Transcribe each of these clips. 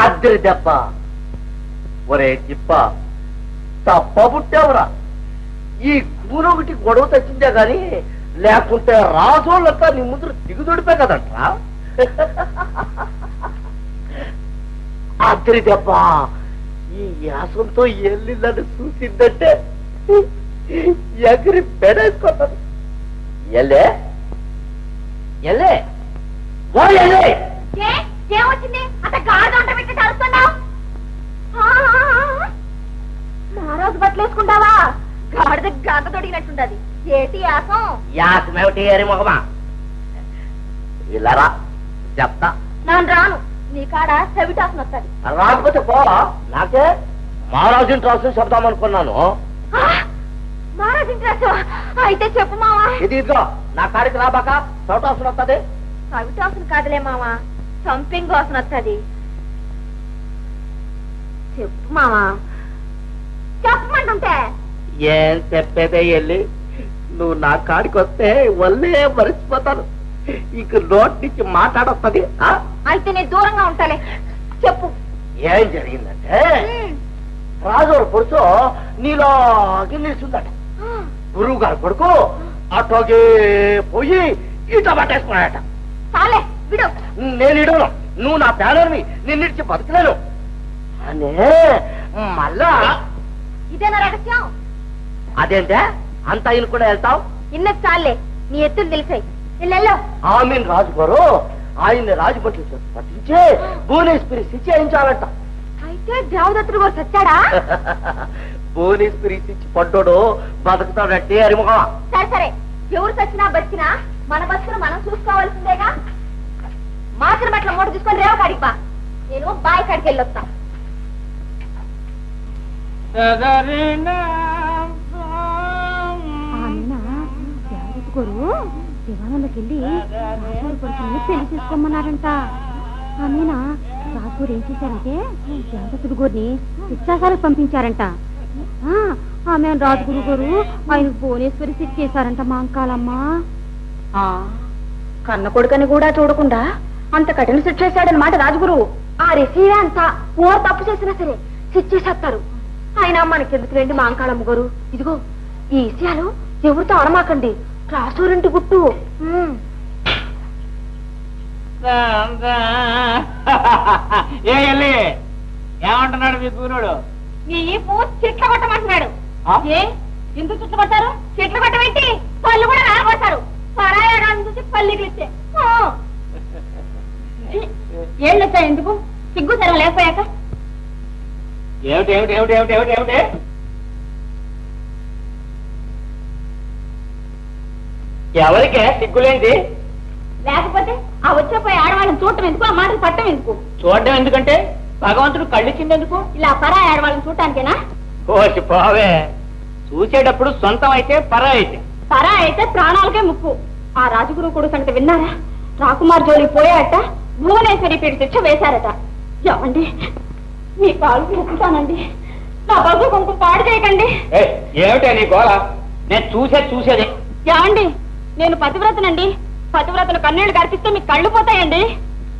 అద్దరి దెబ్బ. ఒరే తిప్ప, తప్ప పుట్టావురా. ఈ కూరొకటి గొడవ తెచ్చిందే గాని లేకుంటే రాజోళ్ళంతా నీ ముందు దిగుదొడిపే కదంట్రా. అద్దరి దెబ్బ ఈ యాసంతో ఎల్లిందని చూసిందంటే ఎగిరి పెడేసుకుంటాను. ఎల్లే ఎల్లే ఓ ఎల్లే. ఏమొచ్చింది అంత గాఢంట పెట్టి తడుస్తున్నావు? మహారాజు బట్టలు వేసుకుంటావా? గాడిద గంట తొడిగినట్టుండది. ఏటి యాసం? యాసమేమిటి అరి మొగమా? ఇలారా చెప్తా. నేను రాను. నీ కాడ చెవిటాసం వస్తుంది. రాకపోతే పోవా? నాకే మహారాజు ఇంట్రాసం చెప్తామనుకున్నాను. మహారాజు ఇంట్రాసం అయితే చెప్పు మావా. ఇది ఇదిగో నా కాడికి రాబాక చౌటాసం వస్తుంది. చెవిటాసం కాదులే మావా, సంపింగ్ వాసన వస్తుంది. చెప్పు మావా, చెప్పమంటుంటే. ఏం చెప్పేదే వెళ్ళి నువ్వు నా కాడికి వస్తే వల్లే మరిచిపోతాను. ఇంక నోటి నుంచి మాట్లాడొస్తుంది. అయితే నేను దూరంగా ఉంటాలే. చెప్పు. ఏం జరిగిందంటే రాజోడు కొడుకు నీలాగే నిలుస్తుందట. గురువు గారు కొడుకు అటోగే పోయి ఈట పట్టేసుకున్నాడట. చాలే విడు. నేను ఇడవను, నువ్వు నా పేదరిని నిన్నిడిచి బతకలేను అనే మళ్ళా. ఇదేనా రహస్యం? అదేంటే అంత ఆయన కూడా వెళ్తావు? ఇన్నది చాలే, నీ ఎత్తులు తెలిసాయి. ఇల్లెల్లో ఆమెను రాజు గారు ఆయన్ని రాజభట్లు పట్టించి భువనేశ్వరి శిక్ష చేయించాలంట. అయితే దేవదత్తుడు కూడా చచ్చాడా? భువనేశ్వరి శిక్ష పడ్డాడు బతుకుతాడంటే అరిముఖం. సరే సరే, ఎవరు చచ్చినా బతికినా మన బతుకును మనం చూసుకోవాల్సిందేగా. మాసిన బట్టల మూట తీసుకొని రేవ కాడికి బా. నేను బాయ్ కాడికి వెళ్ళొస్తా. దివాణంలోకి వెళ్ళి రాజూరు కొడుకుని పెళ్లి చేసుకోమన్నారంట. ఆమెనా రాజూరు ఏం చేశారంటే దేవదత్తుడు గోరిని శిక్షాశాలకు పంపించారంట. ఆమె రాజుగురు గారు ఆయనకు భువనేశ్వరి శిక్ష చేశారంట. మా అంకాలమ్మా కన్న కొడుకని కూడా చూడకుండా అంత కఠిన శిక్ష చేశాడనమాట రాజుగురు. ఆ రిసీవే అంత ఓ తప్పు చేసినా సరే శిక్ష చేసేస్తారు. ఆయన మనకెందుకు రండి మా అంకాలమ్మ గారు. ఇదిగో ఈ విషయాలు ఎవరితో అడమాకండి. రాసూరింటి గుట్టు. ఏమంటున్నాడు మీ కూరుడు? నీ చెట్ల కొట్టమంటున్నాడు. ఏ ఎందుకు చుట్లు కొట్టారు? చెట్లు కొట్టబెట్టి పళ్ళు కూడా రాలబోతారు. పరాయడాన్ని చూసి పల్లికిలిస్తే ఏళ్ళు వచ్చాయి. ఎందుకు సిగ్గు సరే లేకపోయాక? ఏమిటి ఏమిటి ఏమిటి ఏమిటి ఏమిటి ఏమిటి ఎవరికే సిగ్గులేంటి? లేకపోతే ఆ వచ్చేపోయి ఆడవాళ్ళని చూడటం ఎందుకు? ఆ మాటలు పట్టం ఎందుకు? చూడడం ఎందుకంటే భగవంతుడు కళ్ళిచ్చింది ఎందుకు? ఇలా పరాయి ఆడవాళ్ళని చూడటానికేనా? ఓసి పోవే, చూసేటప్పుడు సొంతం అయితే పరా అయితే. పరా అయితే ప్రాణాలకే ముక్కు. ఆ రాజగురు కొడుకు సంగతి విన్నారా? రాకుమార్ జోలి పోయాట భువనేశ్వరి పీఠ శిక్ష వేశారట. ఏమండి మీ కాలు ముక్కుతానండి, నా బస్సు కొంచెం పాడు చేయకండి. ఏమిటే నీ గోళ? నేను చూసేది. ఏమండి నేను పతివ్రతనండి. పతివ్రతను కన్నీళ్లు కరిపిస్తే మీకు కళ్ళు పోతాయండి.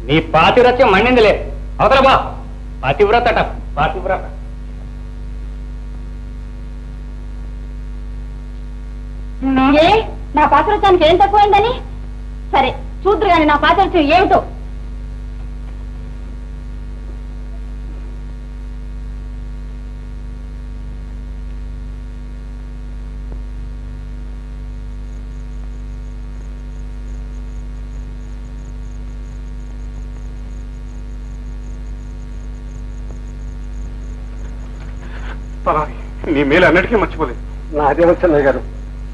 నీ పాతివ్రత్యం మండిందిలే. అవతల బా. పతివ్రతట పతివ్రత. ఏ నా పాతివ్రతానికి ఏం తక్కువైందని? సరే చూద్దరు గాని నా పాతివ్రత్యం ఏమిటో. నీ మేలు అన్నిటికీ మర్చిపోలేదు. నాదేమో చెన్నయ్య గారు,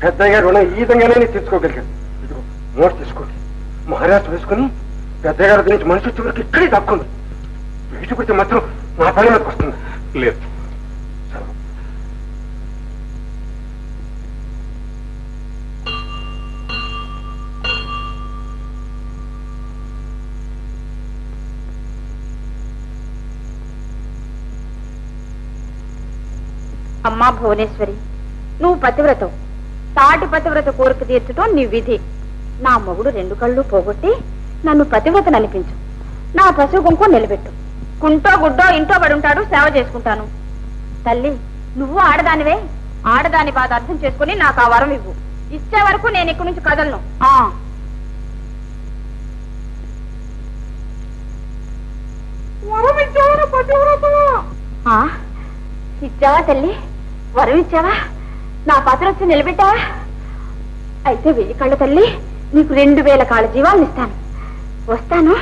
పెద్దయ్య గారు రుణం ఈ విధంగానే నేను తీర్చుకోగలిగాను. ఇదిగో నోట్ తీసుకోండి. మహారాష్ట్ర వేసుకుని పెద్దయ్య గారి గురించి మనిషి వచ్చే వరకు ఇక్కడే తక్కుంది. బయటకు వచ్చే మాత్రం నా పని మీదకి వస్తుంది. లేదు, అమ్మా భువనేశ్వరి, నువ్వు పతివ్రతవు. తాటి పతివ్రత కోరిక తీర్చడం నీ విధి. నా మొగుడు 2 కళ్ళు పోగొట్టి నన్ను పతివ్రత ననిపించు. నా పశువు కుంకుమ నిలబెట్టు. కుంటో గుడ్డో ఇంట్లో పడి ఉంటాడు, సేవ చేసుకుంటాను. తల్లి, నువ్వు ఆడదానివే, ఆడదాని బాధ అర్థం చేసుకుని నాకు ఆ వరం ఇవ్వు. ఇచ్చే వరకు నేను ఇక్కడి నుంచి కదలను. ఇచ్చావా తల్లి? వరం ఇచ్చావా? నా పాత్ర వచ్చి నిలబెట్టావా? అయితే 1000 కళ్ళ తల్లి, నీకు 2000 కాళ్ళ జీవాలను ఇస్తాను. వస్తాను.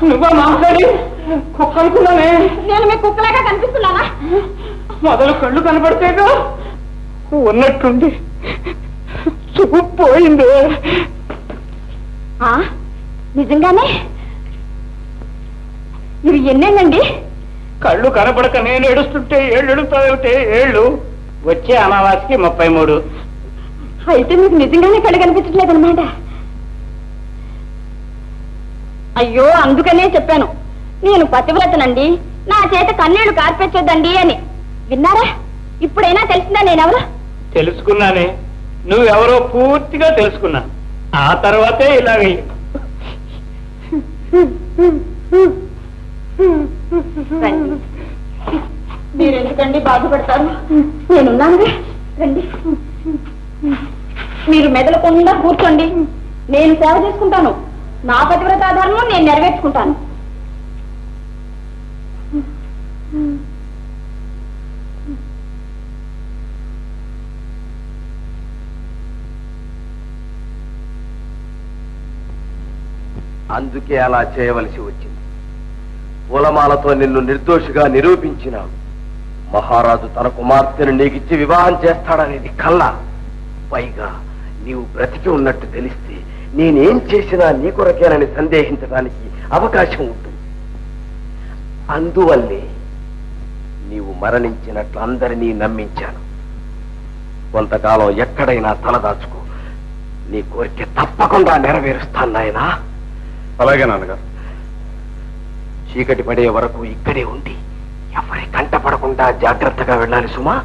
నువ్వా మాట్లాడి కుక్క అనుకున్నానే? నేను మీ కుక్కలాగా కనిపిస్తున్నానా? మొదలు కళ్ళు కనపడితేగా ఉన్నట్టుండి చూపు పోయింది. నిజంగానే? ఇవి ఎన్నేనండి? కళ్ళు కనపడక నేను ఏడుస్తుంటే ఏళ్ళుతావుతే ఏళ్ళు, వచ్చే అమావాస్యకి 33. అయితే మీకు నిజంగానే కళ్ళు కనిపించట్లేదు అనమాట. అయ్యో, అందుకనే చెప్పాను నేను పతివ్రతనండి, నా చేత కన్నీళ్లు కార్పెచ్చొద్దండి అని. విన్నారా? ఇప్పుడైనా తెలిసిందా నేనెవరో? తెలుసుకున్నానే, నువ్వెవరో పూర్తిగా తెలుసుకున్నా. ఆ తర్వాతే ఇలాగే. మీరెందుకండి బాధపడతారు? నేనున్నాను. రండి, మీరు మెదలకుండా కూర్చోండి. నేను సేవ చేసుకుంటాను. నా పతివ్రత ధర్మం నేను నెరవేర్చుకుంటాను. అందుకే అలా చేయవలసి వచ్చింది. పూలమాలతో నిన్ను నిర్దోషిగా నిరూపించినాడు. మహారాజు తన కుమార్తెను నీకిచ్చి వివాహం చేస్తాడనేది కల్లా. పైగా నీవు బ్రతికి ఉన్నట్టు తెలిస్తే నేనేం చేసినా నీ కొరకేనని సందేహించడానికి అవకాశం ఉంటుంది. అందువల్లే నీవు మరణించినట్లు అందరినీ నమ్మించాను. కొంతకాలం ఎక్కడైనా తలదాచుకో, నీ కోరిక తప్పకుండా నెరవేరుస్తాను నాయనా. అలాగే నాన్నగారు. చీకటి పడే వరకు ఇక్కడే ఉండి ఎవరి కంట పడకుండా జాగ్రత్తగా వెళ్ళాలి సుమా.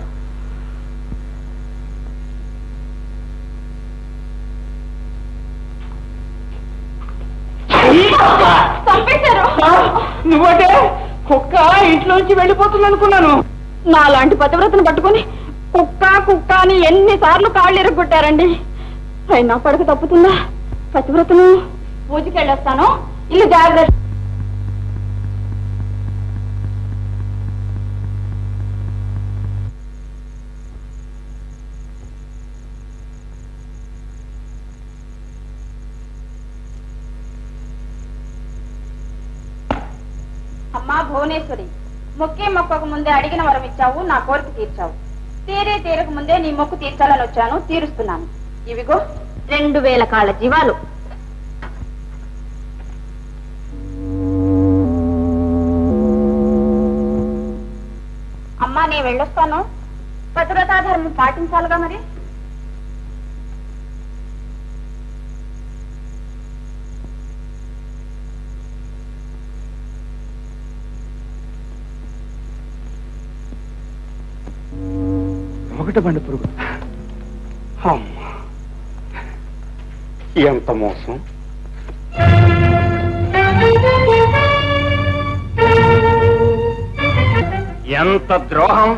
నువ్వటే కుక్క ఇంట్లోంచి వెళ్ళిపోతుంది అనుకున్నాను. నాలాంటి పతివ్రతను పట్టుకుని కుక్క కుక్క అని ఎన్నిసార్లు కాళ్ళు ఎరగొట్టారండి. అయినా పడక తప్పుతుందా? పతివ్రతను పూజకెళ్ళొస్తాను. ఇల్లు జాగ్రత్త. అమ్మా భువనేశ్వరి, మొక్కే మొక్కకు ముందే అడిగిన వరం ఇచ్చావు, నా కోరిక తీర్చావు. తీరక ముందే నీ మొక్కు తీర్చాలని వచ్చాను, తీరుస్తున్నాను. ఇవిగో 2000 కాళ్ళ జీవాలు. అమ్మా, నేను వెళ్ళొస్తాను. పతివ్రతాధర్మం పాటించాలిగా మరి. ఒకటి బండి పురుగు. అమ్మా, ఎంత మోసం! ఎంత ద్రోహం!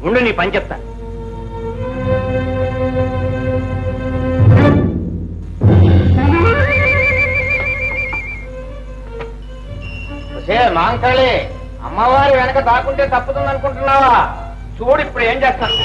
ఉండు, నీ పని చెప్తా. మాంకాళి, అమ్మవారి వెనక దాక్కుంటే తప్పుతుంది అనుకుంటున్నావా? చూడు ఇప్పుడు ఏం చేస్తాను.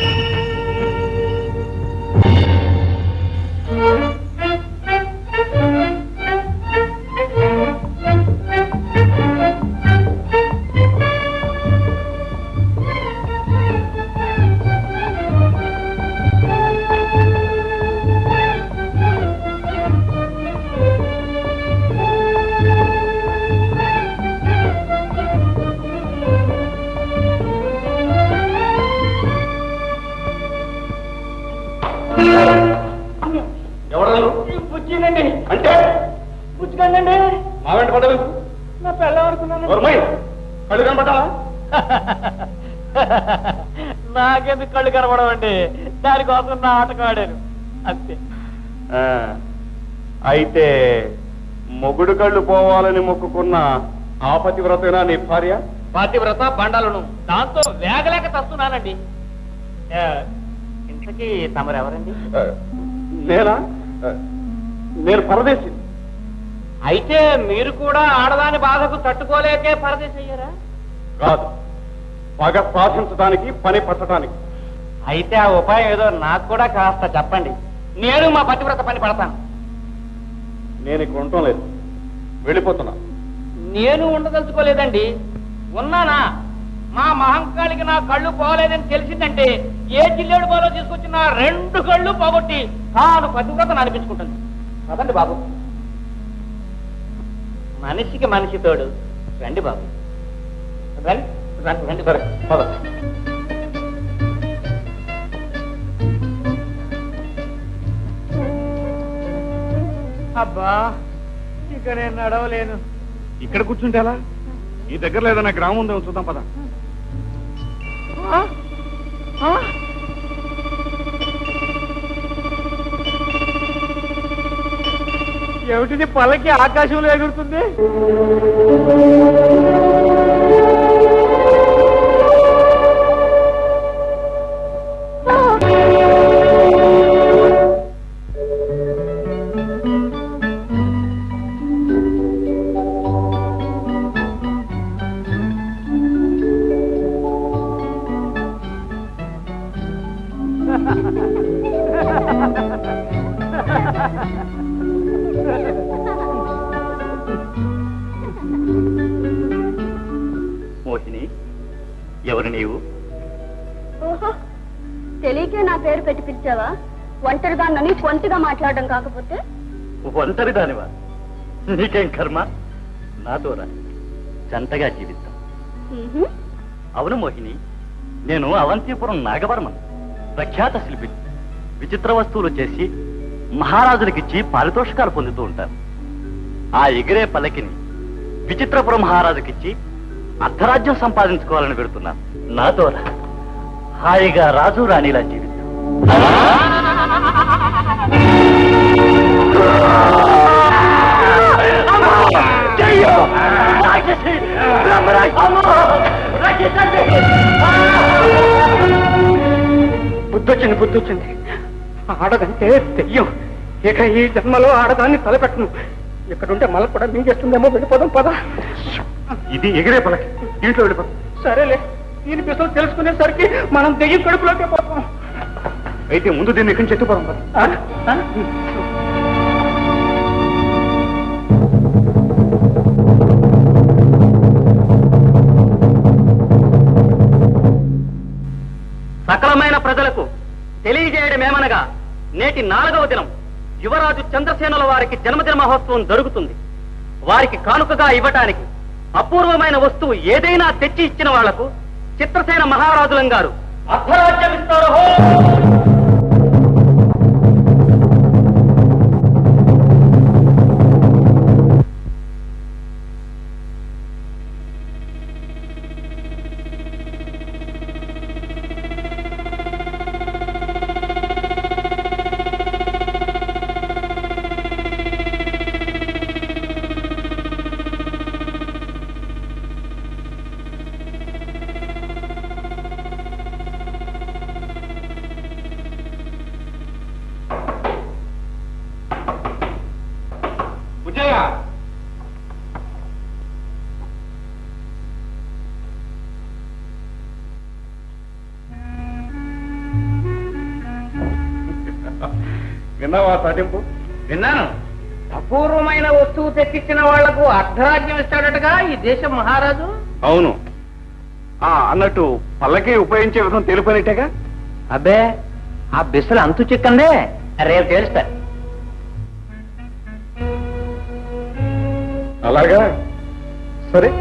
బుజ్జినండి. అంటే బుజ్జిగానండి. మా వెంట పడలేదు. నా పిల్ల అనుకున్నాను. కళ్ళు కనపడ్డా? నాకెందుకు కళ్ళు కనపడవండి? దానికోసం నా ఆటకు ఆడాను. అంతే. అయితే మొగుడు కళ్ళు పోవాలని మొక్కుకున్న ఆపతి వ్రతేనా నీ భార్య? పాతివ్రత బండాలను దాంతో వేగలేక తస్తున్నానండి. ఇంతకీ తమరెవరండి? నేనా? నేను పరదేశి. అయితే మీరు కూడా ఆడదాని బాధకు తట్టుకోలేకే పరదేశ్ అయ్యారా? కాదు, పగ సాధించడానికి పని పట్టడానికి. అయితే ఆ ఉపాయం ఏదో నాకు కూడా కాస్త చెప్పండి. నేను మా పతివ్రత పని పడతాను. నేను ఇక్కడ ఉండటం లేదు, వెళ్ళిపోతున్నా. నేను ఉండదలుచుకోలేదండి. ఉన్నానా? మా మహంకాళికి నా కళ్ళు పోలేదని తెలిసిందంటే ఏ జిల్లేడు బాలో తీసుకొచ్చి నా 2 కళ్ళు పోగొట్టి తాను పతివ్రతను అనిపించుకుంటుంది. అదండి బాబు, మనిషికి మనిషి తోడు. రండి బాబు, రండి రండి రండి. సరే, పద. అబ్బా, ఇక నేను నడవలేను. ఇక్కడ కూర్చుంటే ఎలా? ఈ దగ్గర లేదన్నా గ్రామం ఉందేమో చూద్దాం, పద. ఏమిటిది? పల్లకి ఆకాశంలో ఎగురుతుంది. మోహిని, ఎవరు నీవు? ఓహో, తెలియకే నా పేరు పెట్టి పిలిచావా? ఒంటరిదాన్నని కొంటిగా మాట్లాడడం కాకపోతే ఒంటరి దానివా? నీకేం కర్మ? నాతో రా, జంటగా జీవిద్దాం. అవును మోహిని, నేను అవంతిపురం నాగవర్మన్, ప్రఖ్యాత శిల్పి. విచిత్ర వస్తువులు చేసి మహారాజులకిచ్చి పారితోషికాలు పొందుతూ ఉంటాను. ఆ ఎగిరే పల్లకిని విచిత్రపురం మహారాజుకిచ్చి అర్ధరాజ్యం సంపాదించుకోవాలని పెడుతున్నాను. నాతో రా, హాయిగా రాజు రాణిలా జీవిద్దాం. బుద్ధొచ్చింది, బుద్ధొచ్చింది. ఆడదంటే దెయ్యం. ఇక ఈ జన్మలో ఆడదాన్ని తలపెట్టను. ఇక్కడుంటే మళ్ళీ కూడా మింగేస్తుందేమో. వెళ్ళిపోదాం, పద. ఇది ఎగిరే పలకి, ఇంట్లో వెళ్ళిపోతాం. సరేలే, దీని పిసలు తెలుసుకునేసరికి మనం దెయ్యం కడుపులోకే పోతాం. అయితే ముందు దీన్ని ఇక్కడి నుంచి ఎత్తుపోదాం, పద. సకలమైన ప్రజలకు తెలియజేయడమేమనగా, నేటి 4వ దినం యువరాజు చంద్రసేనుల వారికి జన్మదిన మహోత్సవం జరుగుతుంది. వారికి కానుకగా ఇవ్వటానికి అపూర్వమైన వస్తువు ఏదైనా తెచ్చి ఇచ్చిన వాళ్లకు చిత్రసేన మహారాజులం గారు అర్ధరాజ్యం ఇస్తారు. విన్నావా సాటింపు? విన్నాను. అపూర్వమైన వస్తువు తెచ్చిచ్చిన వాళ్లకు అర్ధరాజ్యం ఇస్తాడటగా ఈ దేశం మహారాజు. అవును. అన్నట్టు పల్లకి ఉపయోగించే విధం తెలుపనిట్టేగా? అబ్బే, ఆ బిస్సలు అంతు చిక్కందే, రేపు తెలుస్తా. అలాగా, సరే.